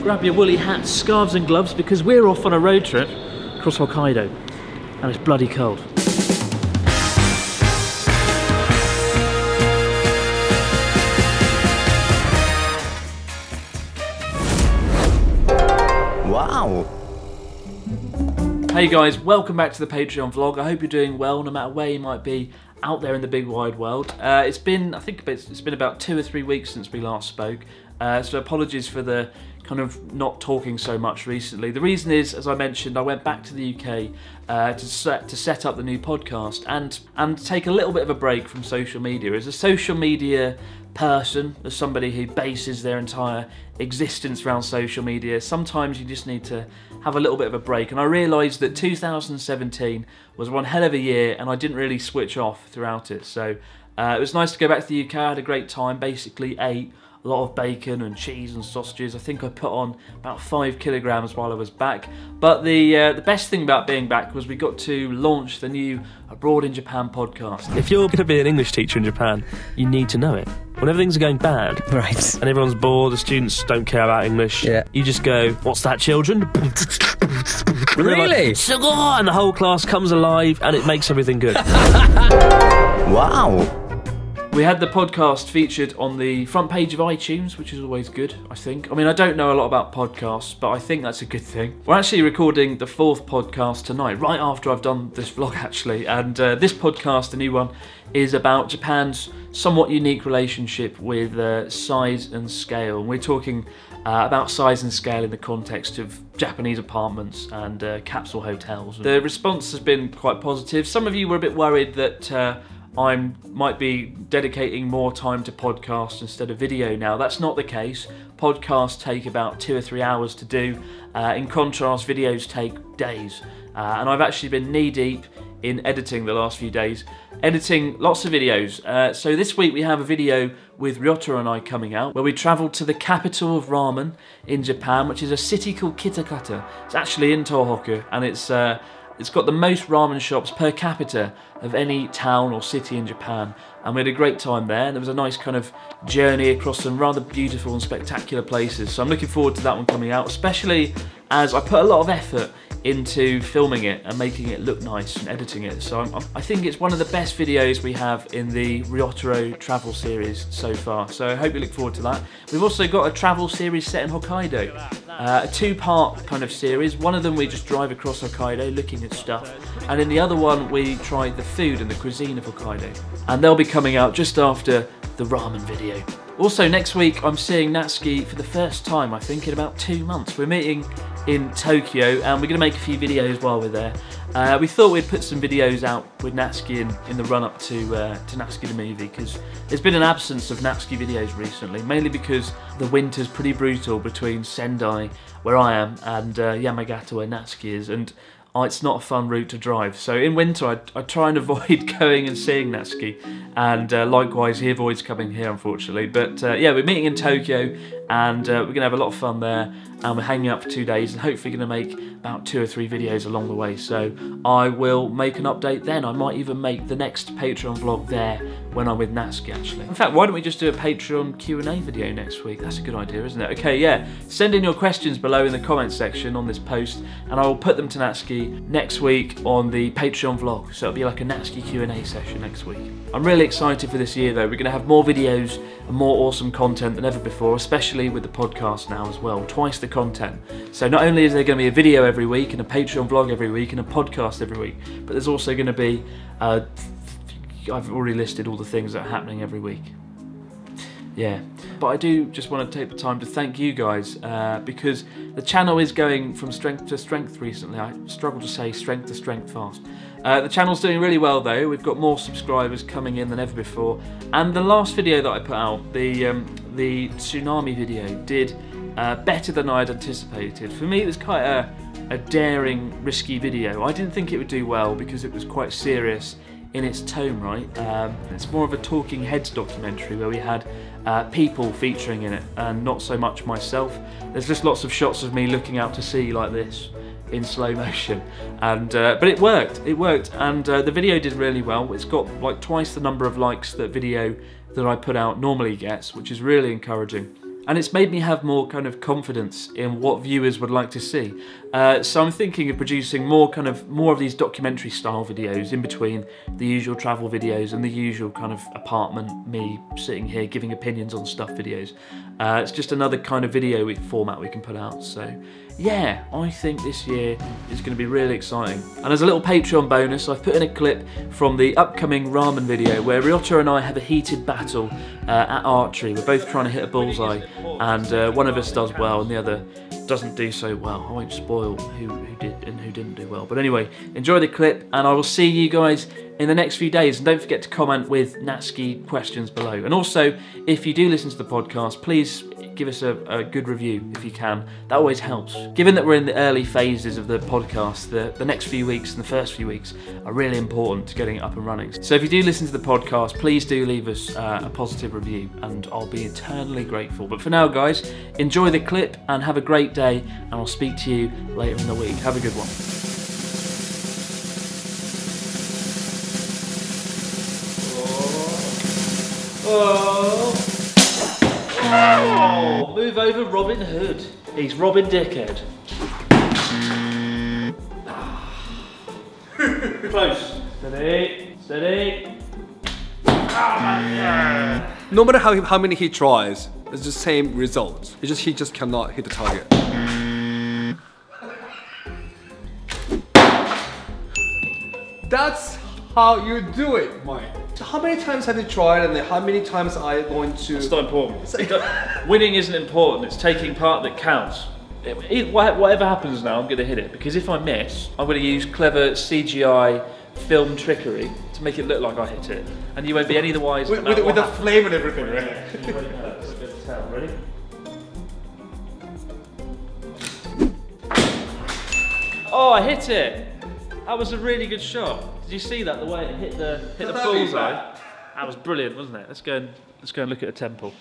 grab your woolly hats, scarves and gloves because we're off on a road trip across Hokkaido and it's bloody cold. Wow! Hey guys, welcome back to the Patreon vlog. I hope you're doing well no matter where you might be out there in the big wide world. It's been about 2 or 3 weeks since we last spoke, so apologies for the kind of not talking so much recently. The reason is, as I mentioned, I went back to the UK to set up the new podcast and take a little bit of a break from social media. As a social media person, as somebody who bases their entire existence around social media, sometimes you just need to have a little bit of a break. And I realised that 2017 was one hell of a year and I didn't really switch off throughout it. So it was nice to go back to the UK. I had a great time, basically ate a lot of bacon and cheese and sausages. I think I put on about 5 kilograms while I was back. But the best thing about being back was we got to launch the new Abroad in Japan podcast. If you're going to be an English teacher in Japan, you need to know it. When everything's going bad, Right. and everyone's bored, the students don't care about English, you just go, "What's that, children?" Really? Like, and the whole class comes alive and it makes everything good. Wow! We had the podcast featured on the front page of iTunes, which is always good, I think. I mean, I don't know a lot about podcasts, but I think that's a good thing. We're actually recording the 4th podcast tonight, right after I've done this vlog, actually. And this podcast, the new one, is about Japan's somewhat unique relationship with size and scale. And we're talking about size and scale in the context of Japanese apartments and capsule hotels. The response has been quite positive. Some of you were a bit worried that I might be dedicating more time to podcasts instead of video now. That's not the case. Podcasts take about 2 or 3 hours to do. In contrast, videos take days. And I've actually been knee-deep in editing the last few days, editing lots of videos. So this week we have a video with Ryota and I coming out, where we travelled to the capital of ramen in Japan, which is a city called Kitakata. It's actually in Tohoku, and it's got the most ramen shops per capita of any town or city in Japan, and we had a great time there. And there was a nice kind of journey across some rather beautiful and spectacular places, so I'm looking forward to that one coming out, especially as I put a lot of effort into filming it and making it look nice and editing it. So I think it's one of the best videos we have in the Ryotaro travel series so far, so I hope you look forward to that. We've also got a travel series set in Hokkaido, a 2-part kind of series. One of them we just drive across Hokkaido looking at stuff, and in the other one we try the food and the cuisine of Hokkaido, and they'll be coming out just after the ramen video. Also next week I'm seeing Natsuki for the first time, I think, in about 2 months. We're meeting in Tokyo and we're going to make a few videos while we're there. We thought we'd put some videos out with Natsuki in the run-up to Natsuki the movie, because there's been an absence of Natsuki videos recently, mainly because the winter's pretty brutal between Sendai, where I am, and Yamagata, where Natsuki is, and it's not a fun route to drive. So in winter I try and avoid going and seeing Natsuki, and likewise he avoids coming here, unfortunately. But yeah, we're meeting in Tokyo and we're going to have a lot of fun there, and we're hanging out for 2 days and hopefully going to make about 2 or 3 videos along the way. So I will make an update then. I might even make the next Patreon vlog there when I'm with Natsuki, actually. In fact, why don't we just do a Patreon Q&A video next week? That's a good idea, isn't it? Okay, yeah, send in your questions below in the comments section on this post and I will put them to Natsuki next week on the Patreon vlog. So it'll be like a Natsuki Q&A session next week. I'm really excited for this year though. We're going to have more videos and more awesome content than ever before, especially with the podcast now as well. Twice the content. So not only is there going to be a video every week and a Patreon vlog every week and a podcast every week, but there's also going to be, I've already listed all the things that are happening every week. Yeah, but I do just want to take the time to thank you guys, because the channel is going from strength to strength recently. I struggle to say strength to strength fast. The channel's doing really well though. We've got more subscribers coming in than ever before, and the last video that I put out, the tsunami video, did better than I had anticipated. For me, it was quite a daring, risky video. I didn't think it would do well because it was quite serious in its tone, right? It's more of a talking heads documentary where we had people featuring in it and not so much myself. There's just lots of shots of me looking out to sea like this in slow motion, and but it worked, and the video did really well. It's got like twice the number of likes that video that I put out normally gets, which is really encouraging. and it's made me have more kind of confidence in what viewers would like to see. So I'm thinking of producing more of these documentary style videos in between the usual travel videos and the usual kind of apartment, me sitting here giving opinions on stuff videos. It's just another kind of video format we can put out. So yeah, I think this year is going to be really exciting. And as a little Patreon bonus, I've put in a clip from the upcoming ramen video where Ryota and I have a heated battle at archery. We're both trying to hit a bullseye, and one of us does well and the other doesn't do so well. I won't spoil who did and who didn't do well. But anyway, enjoy the clip, and I will see you guys in the next few days. And don't forget to comment with Natsuki questions below. And also, if you do listen to the podcast, please give us a good review if you can. That always helps. Given that we're in the early phases of the podcast, the next few weeks and the first few weeks are really important to getting it up and running. So if you do listen to the podcast, please do leave us a positive review, and I'll be eternally grateful. But for now, guys, enjoy the clip and have a great day, and I'll speak to you later in the week. Have a good one. Oh, move over Robin Hood. He's Robin Dickhead. Close. Steady. Steady. No matter how many he tries, it's the same result. He just cannot hit the target. That's how you do it, Mike. So how many times have you tried, and then how many times are you going to... It's not important. Winning isn't important, it's taking part that counts. Whatever happens now, I'm going to hit it, because if I miss, I'm going to use clever CGI film trickery to make it look like I hit it, and you won't be any the wiser. With the flame and everything, right? Ready? Oh, I hit it! That was a really good shot. Did you see that? The way it hit the bullseye? That was brilliant, wasn't it? Let's go and look at a temple.